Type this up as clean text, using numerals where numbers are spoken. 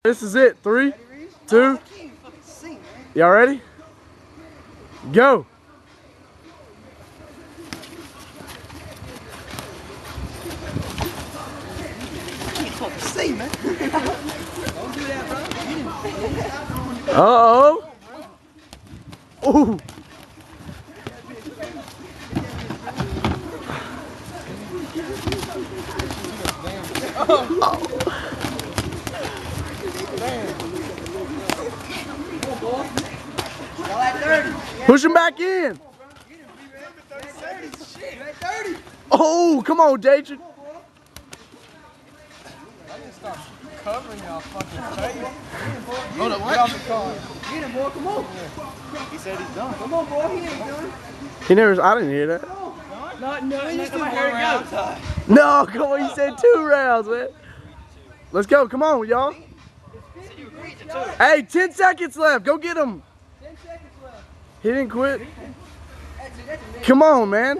This is it. 3, 2. Y'all ready? Go. Uh-oh. Ooh. Push him back in. Oh, come on, Daedric. Covering y'all fucking face. Hold up, what? Get off the car. Get him, boy, come on. He said he's done. Come on, boy, he ain't done. He never, I didn't hear that. No, he's still round time. No, come on, you said 2 rounds, man. Let's go, come on, y'all. Hey, 10 seconds left. Go get him. 10 seconds left. He didn't quit. Come on, man.